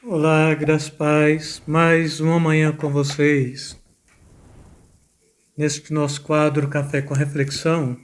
Olá, graças a paz, mais uma manhã com vocês, neste nosso quadro Café com Reflexão.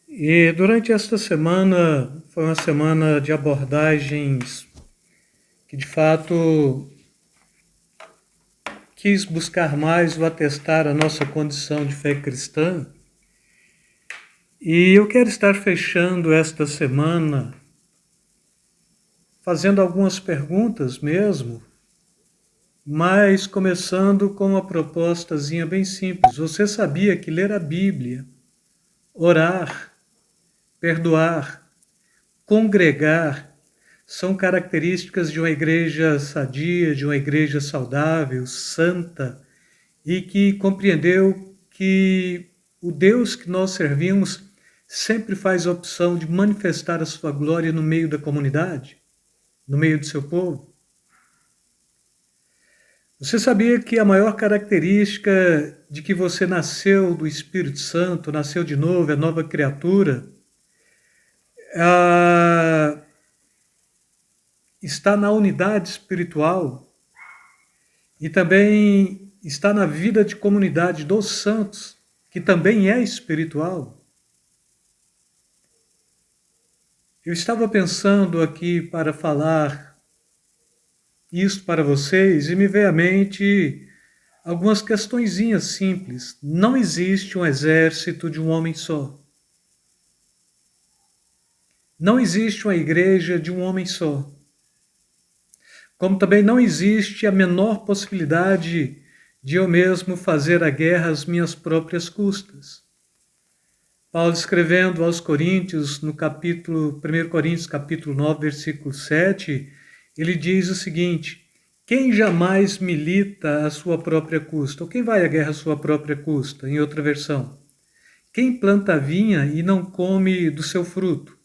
E durante esta semana, foi uma semana de abordagens que de fato quis buscar mais o atestar a nossa condição de fé cristã. E eu quero estar fechando esta semana fazendo algumas perguntas mesmo, mas começando com uma propostazinha bem simples. Você sabia que ler a Bíblia, orar, perdoar, congregar são características de uma igreja sadia, de uma igreja saudável, santa e que compreendeu que o Deus que nós servimos sempre faz a opção de manifestar a sua glória no meio da comunidade, no meio do seu povo? Você sabia que a maior característica de que você nasceu do Espírito Santo, nasceu de novo, é nova criatura, está na unidade espiritual e também está na vida de comunidade dos santos, que também é espiritual? Eu estava pensando aqui para falar isso para vocês e me veio à mente algumas questõezinhas simples. Não existe um exército de um homem só. Não existe uma igreja de um homem só. Como também não existe a menor possibilidade de eu mesmo fazer a guerra às minhas próprias custas. Paulo escrevendo aos Coríntios, no capítulo 1 Coríntios, capítulo 9, versículo 7, ele diz o seguinte: quem jamais milita à sua própria custa? Ou quem vai à guerra à sua própria custa? Em outra versão. Quem planta a vinha e não come do seu fruto?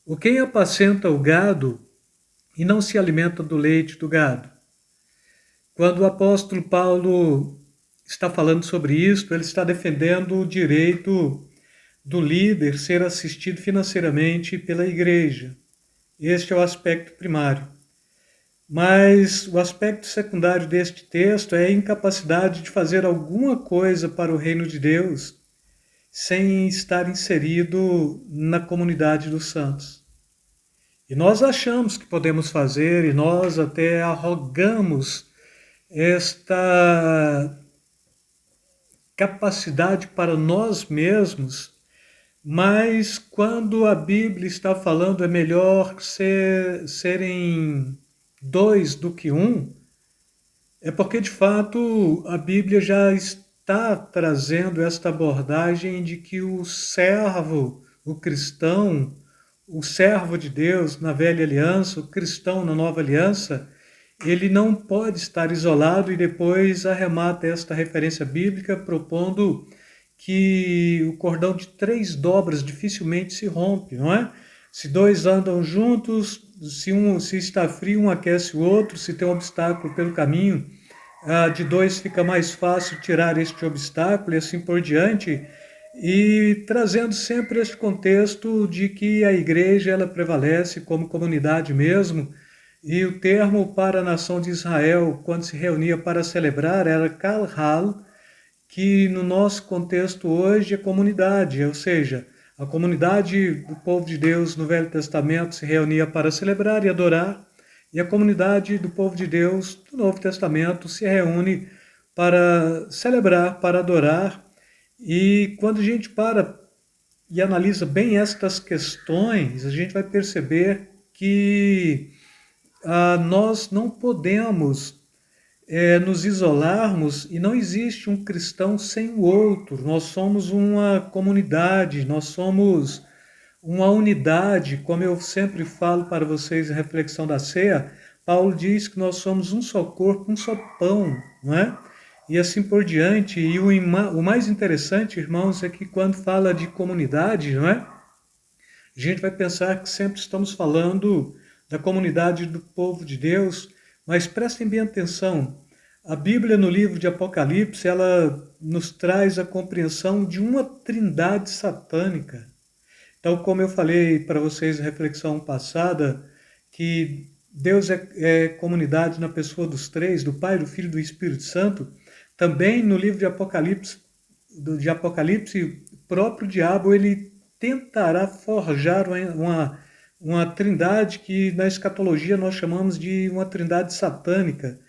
Ou quem apacenta o gado e não se alimenta do leite do gado? Quando o apóstolo Paulo está falando sobre isso, ele está defendendo o direito do líder ser assistido financeiramente pela igreja. Este é o aspecto primário. Mas o aspecto secundário deste texto é a incapacidade de fazer alguma coisa para o reino de Deus sem estar inserido na comunidade dos santos. E nós achamos que podemos fazer, e nós até arrogamos esta capacidade para nós mesmos, mas quando a Bíblia está falando é melhor serem dois do que um, é porque de fato a Bíblia já está trazendo esta abordagem de que o servo, o cristão, o servo de Deus na velha aliança, o cristão na nova aliança, ele não pode estar isolado, e depois arremata esta referência bíblica propondo que o cordão de 3 dobras dificilmente se rompe, não é? Se dois andam juntos, se está frio, um aquece o outro, se tem um obstáculo pelo caminho, de dois fica mais fácil tirar este obstáculo e assim por diante, e trazendo sempre este contexto de que a igreja ela prevalece como comunidade mesmo, e o termo para a nação de Israel, quando se reunia para celebrar, era Kalhal, que no nosso contexto hoje é comunidade, ou seja, a comunidade do povo de Deus no Velho Testamento se reunia para celebrar e adorar, e a comunidade do povo de Deus do Novo Testamento se reúne para celebrar, para adorar. E quando a gente para e analisa bem estas questões, a gente vai perceber que nós não podemos nos isolarmos, e não existe um cristão sem o outro. Nós somos uma comunidade, nós somos uma unidade, como eu sempre falo para vocês em reflexão da ceia. Paulo diz que nós somos um só corpo, um só pão, não é? E assim por diante. E o mais interessante, irmãos, é que quando fala de comunidade, não é? A gente vai pensar que sempre estamos falando da comunidade do povo de Deus, mas prestem bem atenção. A Bíblia, no livro de Apocalipse, ela nos traz a compreensão de uma trindade satânica. Então, como eu falei para vocês na reflexão passada, que Deus é comunidade na pessoa dos três, do Pai, do Filho e do Espírito Santo, também no livro de Apocalipse, o próprio diabo ele tentará forjar uma trindade que na escatologia nós chamamos de uma trindade satânica,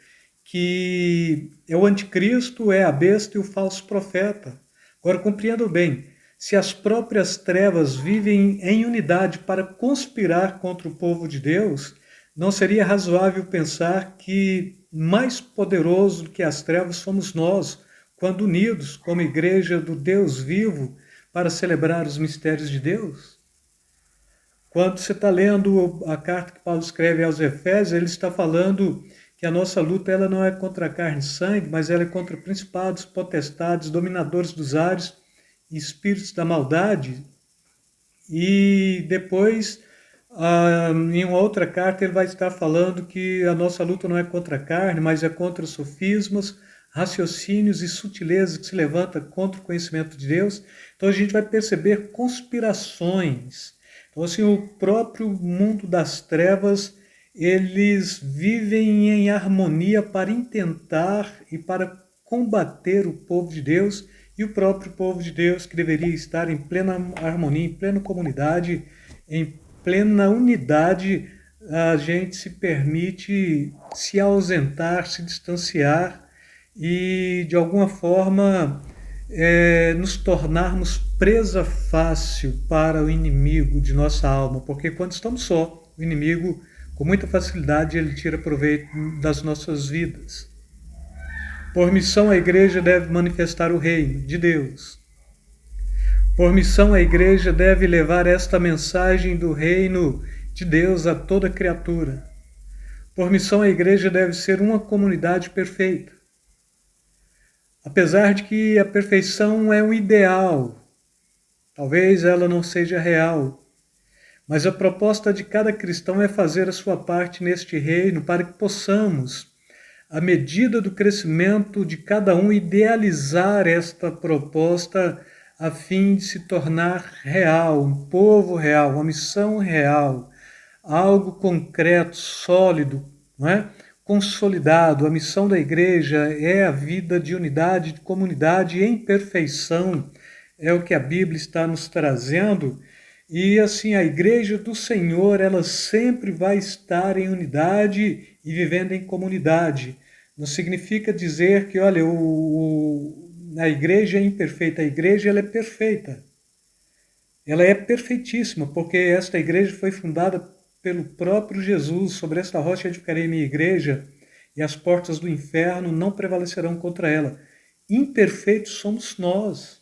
que é o anticristo, é a besta e o falso profeta. Agora compreendam bem, se as próprias trevas vivem em unidade para conspirar contra o povo de Deus, não seria razoável pensar que mais poderoso do que as trevas somos nós, quando unidos como igreja do Deus vivo para celebrar os mistérios de Deus? Quando você está lendo a carta que Paulo escreve aos Efésios, ele está falando que a nossa luta ela não é contra a carne e sangue, mas ela é contra principados, potestades, dominadores dos ares, espíritos da maldade. E depois, em uma outra carta, ele vai estar falando que a nossa luta não é contra a carne, mas é contra sofismas, raciocínios e sutilezas que se levantam contra o conhecimento de Deus. Então a gente vai perceber conspirações. Então assim, o próprio mundo das trevas, eles vivem em harmonia para intentar e para combater o povo de Deus e o próprio povo de Deus que deveria estar em plena harmonia, em plena comunidade, em plena unidade. A gente se permite se ausentar, se distanciar e de alguma forma nos tornarmos presa fácil para o inimigo de nossa alma, porque quando estamos só, o inimigo com muita facilidade ele tira proveito das nossas vidas. Por missão a igreja deve manifestar o reino de Deus. Por missão a igreja deve levar esta mensagem do reino de Deus a toda criatura. Por missão a igreja deve ser uma comunidade perfeita. Apesar de que a perfeição é um ideal, talvez ela não seja real, mas a proposta de cada cristão é fazer a sua parte neste reino para que possamos, à medida do crescimento de cada um, idealizar esta proposta a fim de se tornar real, um povo real, uma missão real, algo concreto, sólido, não é? Consolidado. A missão da igreja é a vida de unidade, de comunidade em perfeição, é o que a Bíblia está nos trazendo. E assim, a igreja do Senhor, ela sempre vai estar em unidade e vivendo em comunidade. Não significa dizer que, olha, a igreja é imperfeita. A igreja ela é perfeita. Ela é perfeitíssima, porque esta igreja foi fundada pelo próprio Jesus. Sobre esta rocha edificarei minha igreja, e as portas do inferno não prevalecerão contra ela. Imperfeitos somos nós,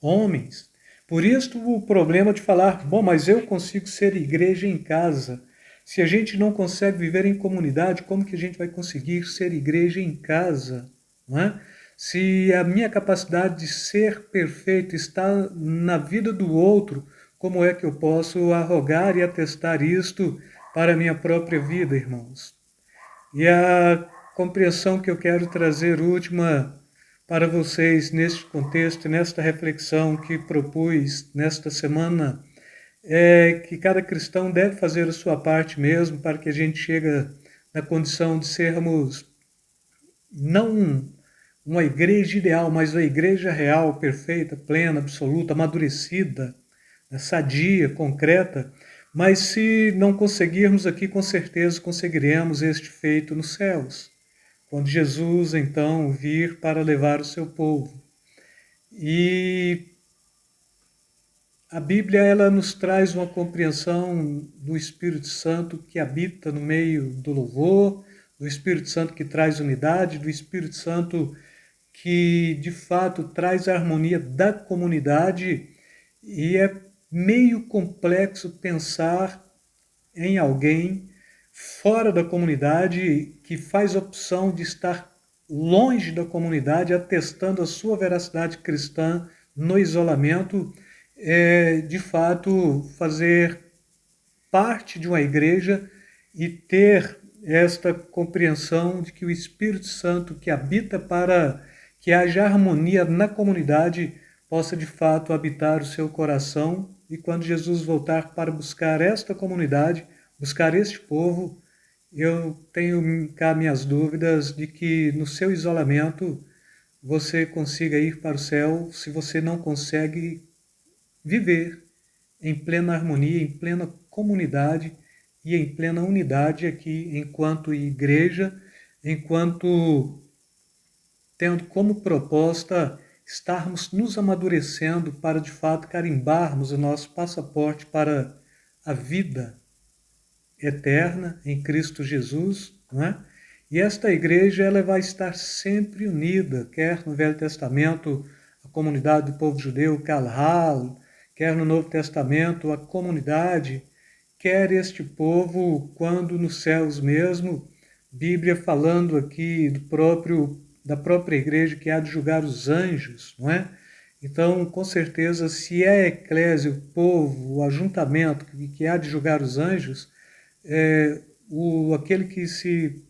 homens. Por isso o problema de falar, bom, mas eu consigo ser igreja em casa. Se a gente não consegue viver em comunidade, como que a gente vai conseguir ser igreja em casa? Não é? Se a minha capacidade de ser perfeito está na vida do outro, como é que eu posso arrogar e atestar isto para a minha própria vida, irmãos? E a compreensão que eu quero trazer última para vocês neste contexto, nesta reflexão que propus nesta semana, é que cada cristão deve fazer a sua parte mesmo para que a gente chegue na condição de sermos não uma igreja ideal, mas uma igreja real, perfeita, plena, absoluta, amadurecida, sadia, concreta. Mas se não conseguirmos aqui, com certeza conseguiremos este feito nos céus, quando Jesus então vir para levar o seu povo. E a Bíblia ela nos traz uma compreensão do Espírito Santo que habita no meio do louvor, do Espírito Santo que traz unidade, do Espírito Santo que de fato traz a harmonia da comunidade. E é meio complexo pensar em alguém fora da comunidade que faz a opção de estar longe da comunidade, atestando a sua veracidade cristã no isolamento, de fato fazer parte de uma igreja e ter esta compreensão de que o Espírito Santo que habita para que haja harmonia na comunidade possa de fato habitar o seu coração, e quando Jesus voltar para buscar esta comunidade, buscar este povo, eu tenho cá minhas dúvidas de que no seu isolamento você consiga ir para o céu se você não consegue viver em plena harmonia, em plena comunidade e em plena unidade aqui enquanto igreja, enquanto tendo como proposta estarmos nos amadurecendo para de fato carimbarmos o nosso passaporte para a vida eterna em Cristo Jesus, não é? E esta igreja ela vai estar sempre unida, quer no Velho Testamento a comunidade do povo judeu, Kalhal, quer no Novo Testamento a comunidade, quer este povo quando nos céus mesmo, Bíblia falando aqui da própria igreja que há de julgar os anjos, não é? Então, com certeza, se é a eclésia, o povo, o ajuntamento que há de julgar os anjos, aquele que se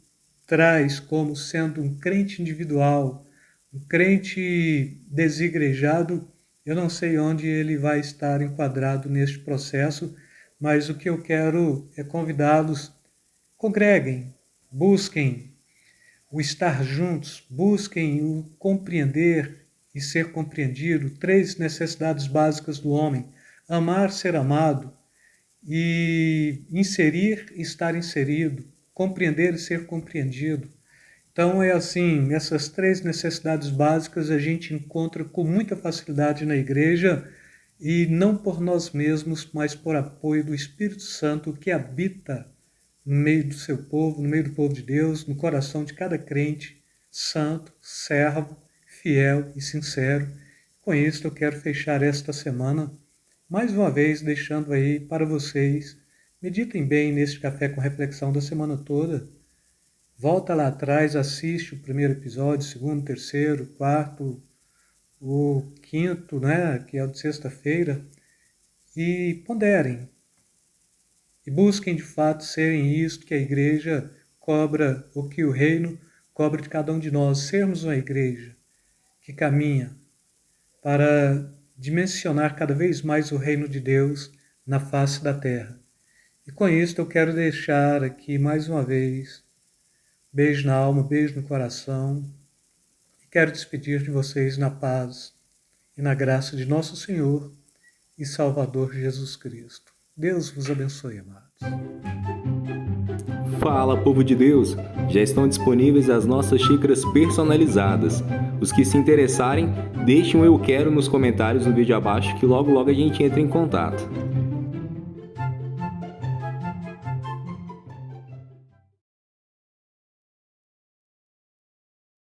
traz como sendo um crente individual, um crente desigrejado, eu não sei onde ele vai estar enquadrado neste processo, mas o que eu quero é convidá-los, congreguem, busquem o estar juntos, busquem o compreender e ser compreendido, 3 necessidades básicas do homem: amar, ser amado, e inserir e estar inserido, compreender e ser compreendido. Então é assim, essas 3 necessidades básicas a gente encontra com muita facilidade na igreja, e não por nós mesmos, mas por apoio do Espírito Santo que habita no meio do seu povo, no meio do povo de Deus, no coração de cada crente, santo, servo, fiel e sincero. Com isso eu quero fechar esta semana mais uma vez deixando aí para vocês, meditem bem neste café com reflexão da semana toda. Volta lá atrás, assiste o primeiro episódio, segundo, terceiro, quarto, o quinto, né, que é o de sexta-feira, e ponderem. E busquem de fato serem isto que a igreja cobra, ou que o reino cobra de cada um de nós, sermos uma igreja que caminha para dimensionar cada vez mais o reino de Deus na face da terra. E com isso eu quero deixar aqui mais uma vez beijo na alma, beijo no coração, e quero despedir de vocês na paz e na graça de nosso Senhor e Salvador Jesus Cristo. Deus vos abençoe, amados. Fala, povo de Deus! Já estão disponíveis as nossas xícaras personalizadas. Os que se interessarem, deixem um eu quero nos comentários do vídeo abaixo que logo a gente entra em contato.